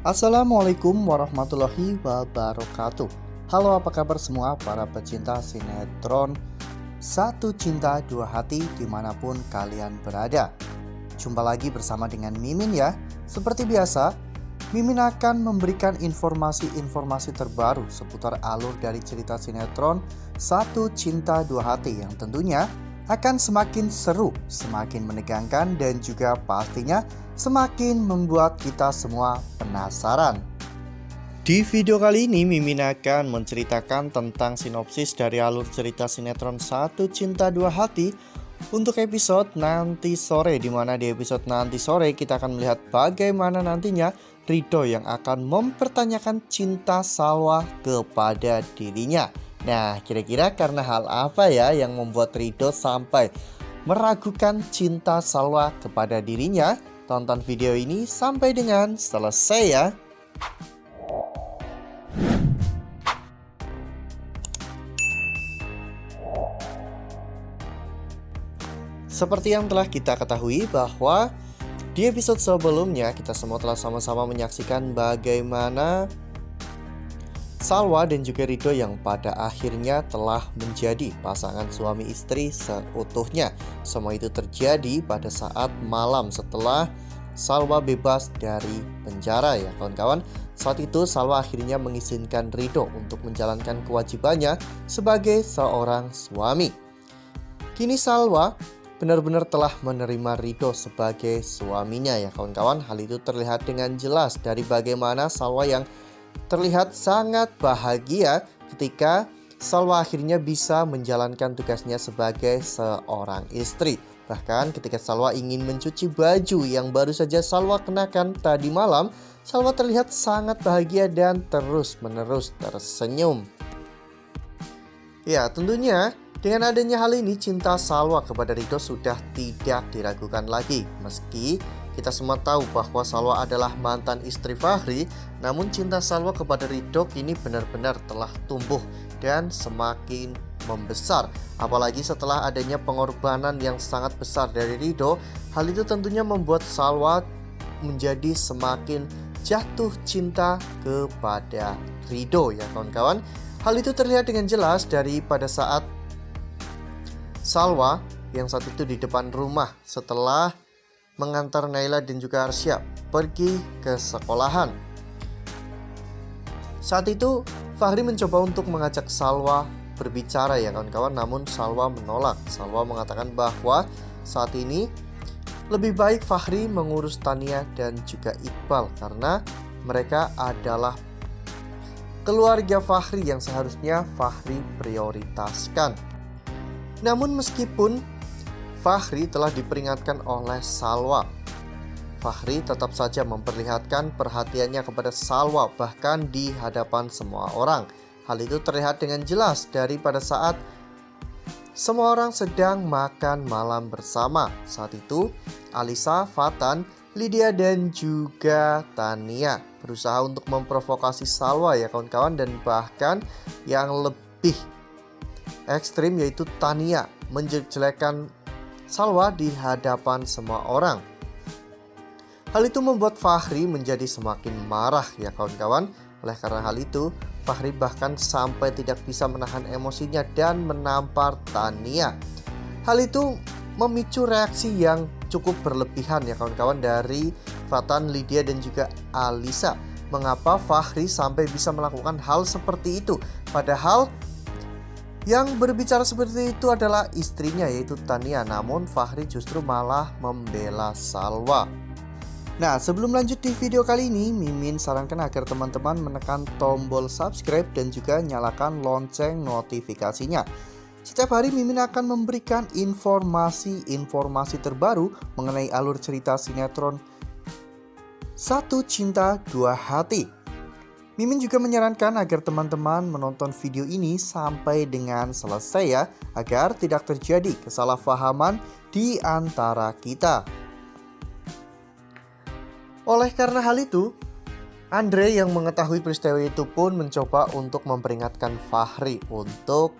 Assalamualaikum warahmatullahi wabarakatuh. Halo, apa kabar semua para pecinta sinetron Satu Cinta Dua Hati dimanapun kalian berada. Jumpa lagi bersama dengan Mimin ya. Seperti biasa, Mimin akan memberikan informasi-informasi terbaru seputar alur dari cerita sinetron Satu Cinta Dua Hati yang tentunya akan semakin seru, semakin menegangkan, dan juga pastinya semakin membuat kita semua penasaran. Di video kali ini Mimin akan menceritakan tentang sinopsis dari alur cerita sinetron Satu Cinta Dua Hati untuk episode nanti sore, dimana di episode nanti sore kita akan melihat bagaimana nantinya Ridho yang akan mempertanyakan cinta Salwa kepada dirinya. Nah, kira-kira karena hal apa ya yang membuat Ridho sampai meragukan cinta Salwa kepada dirinya? Tonton video ini sampai dengan selesai ya. Seperti yang telah kita ketahui bahwa di episode sebelumnya kita semua telah sama-sama menyaksikan bagaimana Salwa dan juga Ridho yang pada akhirnya telah menjadi pasangan suami istri seutuhnya. Semua itu terjadi pada saat malam setelah Salwa bebas dari penjara ya kawan-kawan. Saat itu Salwa akhirnya mengizinkan Ridho untuk menjalankan kewajibannya sebagai seorang suami. Kini Salwa benar-benar telah menerima Ridho sebagai suaminya ya kawan-kawan. Hal itu terlihat dengan jelas dari bagaimana Salwa yang terlihat sangat bahagia ketika Salwa akhirnya bisa menjalankan tugasnya sebagai seorang istri. Bahkan ketika Salwa ingin mencuci baju yang baru saja Salwa kenakan tadi malam, Salwa terlihat sangat bahagia dan terus-menerus tersenyum. Ya, tentunya dengan adanya hal ini cinta Salwa kepada Ridho sudah tidak diragukan lagi. Meski kita semua tahu bahwa Salwa adalah mantan istri Fahri, namun cinta Salwa kepada Ridho kini benar-benar telah tumbuh dan semakin membesar. Apalagi setelah adanya pengorbanan yang sangat besar dari Ridho, hal itu tentunya membuat Salwa menjadi semakin jatuh cinta kepada Ridho ya kawan-kawan. Hal itu terlihat dengan jelas dari pada saat Salwa yang saat itu di depan rumah setelah mengantar Naila dan juga Arsya pergi ke sekolahan. Saat itu Fahri mencoba untuk mengajak Salwa berbicara ya kawan-kawan, namun Salwa menolak. Salwa mengatakan bahwa saat ini lebih baik Fahri mengurus Tania dan juga Iqbal karena mereka adalah keluarga Fahri yang seharusnya Fahri prioritaskan. Namun meskipun Fahri telah diperingatkan oleh Salwa, Fahri tetap saja memperlihatkan perhatiannya kepada Salwa bahkan di hadapan semua orang. Hal itu terlihat dengan jelas dari pada saat semua orang sedang makan malam bersama. Saat itu Alisa, Fatan, Lydia dan juga Tania berusaha untuk memprovokasi Salwa ya kawan-kawan, dan bahkan yang lebih ekstrim yaitu Tania menjelek-jelekan Salwa di hadapan semua orang. Hal itu membuat Fahri menjadi semakin marah ya kawan-kawan. Oleh karena hal itu, Fahri bahkan sampai tidak bisa menahan emosinya dan menampar Tania. Hal itu memicu reaksi yang cukup berlebihan ya kawan-kawan dari Fatan, Lydia dan juga Alisa. Mengapa Fahri sampai bisa melakukan hal seperti itu? Padahal yang berbicara seperti itu adalah istrinya yaitu Tania, namun Fahri justru malah membela Salwa. Nah, sebelum lanjut di video kali ini, Mimin sarankan agar teman-teman menekan tombol subscribe dan juga nyalakan lonceng notifikasinya. Setiap hari Mimin akan memberikan informasi terbaru mengenai alur cerita sinetron Satu Cinta Dua Hati. Mimin juga menyarankan agar teman-teman menonton video ini sampai dengan selesai ya, agar tidak terjadi kesalahpahaman di antara kita. Oleh karena hal itu, Andre yang mengetahui peristiwa itu pun mencoba untuk memperingatkan Fahri untuk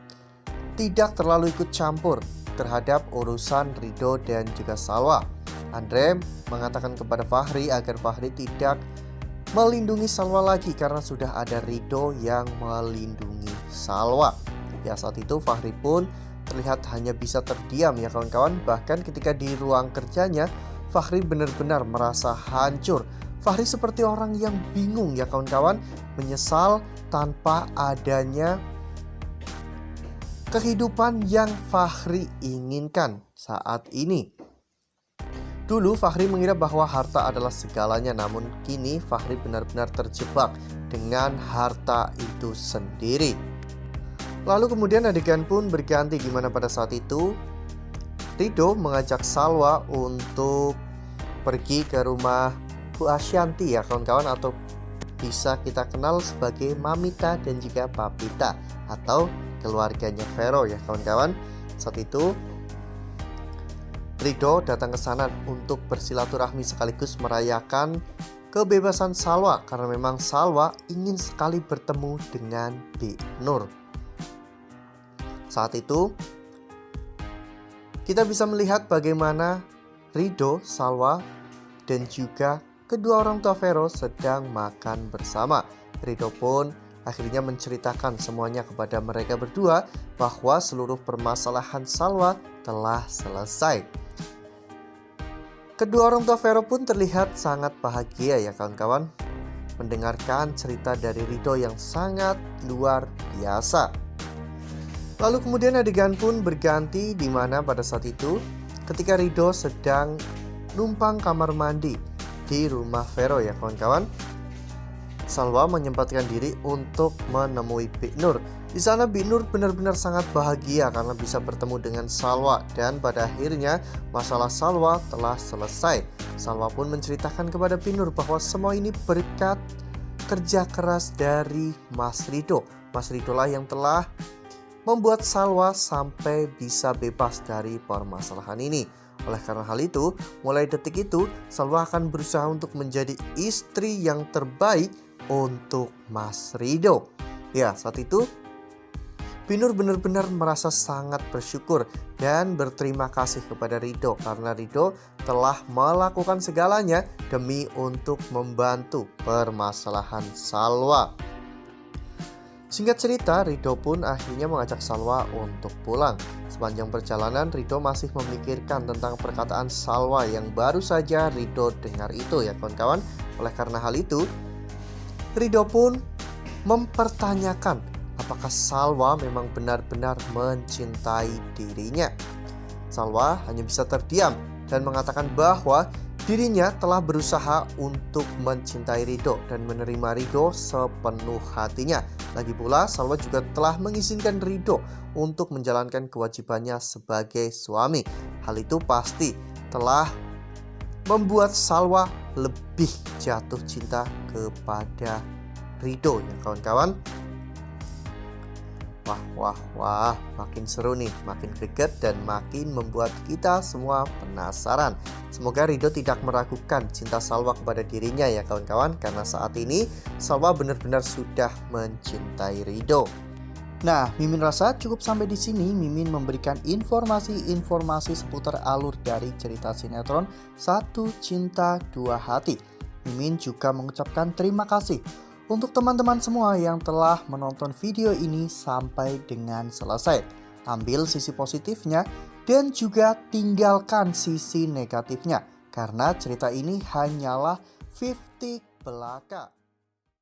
tidak terlalu ikut campur terhadap urusan Ridho dan juga Salwa. Andre mengatakan kepada Fahri agar Fahri tidak melindungi Salwa lagi karena sudah ada Ridho yang melindungi Salwa. Ya, saat itu Fahri pun terlihat hanya bisa terdiam ya kawan-kawan. Bahkan ketika di ruang kerjanya, Fahri benar-benar merasa hancur. Fahri seperti orang yang bingung ya kawan-kawan, menyesal tanpa adanya kehidupan yang Fahri inginkan saat ini. Dulu Fahri mengira bahwa harta adalah segalanya, namun kini Fahri benar-benar terjebak dengan harta itu sendiri. Lalu kemudian adegan pun berganti di mana pada saat itu Ridho mengajak Salwa untuk pergi ke rumah Bu Asyanti ya kawan-kawan, atau bisa kita kenal sebagai Mamita dan juga Papita atau keluarganya Vero ya kawan-kawan. Saat itu Ridho datang ke sana untuk bersilaturahmi sekaligus merayakan kebebasan Salwa karena memang Salwa ingin sekali bertemu dengan Binur. Saat itu kita bisa melihat bagaimana Ridho, Salwa, dan juga kedua orang tua Vero sedang makan bersama. Ridho pun akhirnya menceritakan semuanya kepada mereka berdua bahwa seluruh permasalahan Salwa telah selesai. Kedua orang tua Vero pun terlihat sangat bahagia ya kawan-kawan mendengarkan cerita dari Ridho yang sangat luar biasa. Lalu kemudian adegan pun berganti di mana pada saat itu ketika Ridho sedang numpang kamar mandi di rumah Vero ya kawan-kawan, Salwa menyempatkan diri untuk menemui Binur. Di sana Binur benar-benar sangat bahagia karena bisa bertemu dengan Salwa dan pada akhirnya masalah Salwa telah selesai. Salwa pun menceritakan kepada Binur bahwa semua ini berkat kerja keras dari Mas Ridho. Mas Ridho lah yang telah membuat Salwa sampai bisa bebas dari permasalahan ini. Oleh karena hal itu, mulai detik itu Salwa akan berusaha untuk menjadi istri yang terbaik untuk Mas Ridho. Ya, saat itu Binur benar-benar merasa sangat bersyukur dan berterima kasih kepada Ridho karena Ridho telah melakukan segalanya demi untuk membantu permasalahan Salwa. Singkat cerita, Ridho pun akhirnya mengajak Salwa untuk pulang. Sepanjang perjalanan, Ridho masih memikirkan tentang perkataan Salwa yang baru saja Ridho dengar itu ya kawan-kawan. Oleh karena hal itu, Ridho pun mempertanyakan apakah Salwa memang benar-benar mencintai dirinya. Salwa hanya bisa terdiam dan mengatakan bahwa dirinya telah berusaha untuk mencintai Ridho dan menerima Ridho sepenuh hatinya. Lagi pula, Salwa juga telah mengizinkan Ridho untuk menjalankan kewajibannya sebagai suami. Hal itu pasti telah membuat Salwa lebih jatuh cinta kepada Ridho ya kawan-kawan. Wah, makin seru nih, makin greget dan makin membuat kita semua penasaran. Semoga Ridho tidak meragukan cinta Salwa kepada dirinya ya kawan-kawan, karena saat ini Salwa benar-benar sudah mencintai Ridho. Nah, Mimin rasa cukup sampai di sini. Mimin memberikan informasi-informasi seputar alur dari cerita sinetron Satu Cinta Dua Hati. Mimin juga mengucapkan terima kasih untuk teman-teman semua yang telah menonton video ini sampai dengan selesai. Ambil sisi positifnya dan juga tinggalkan sisi negatifnya, karena cerita ini hanyalah 50 belaka.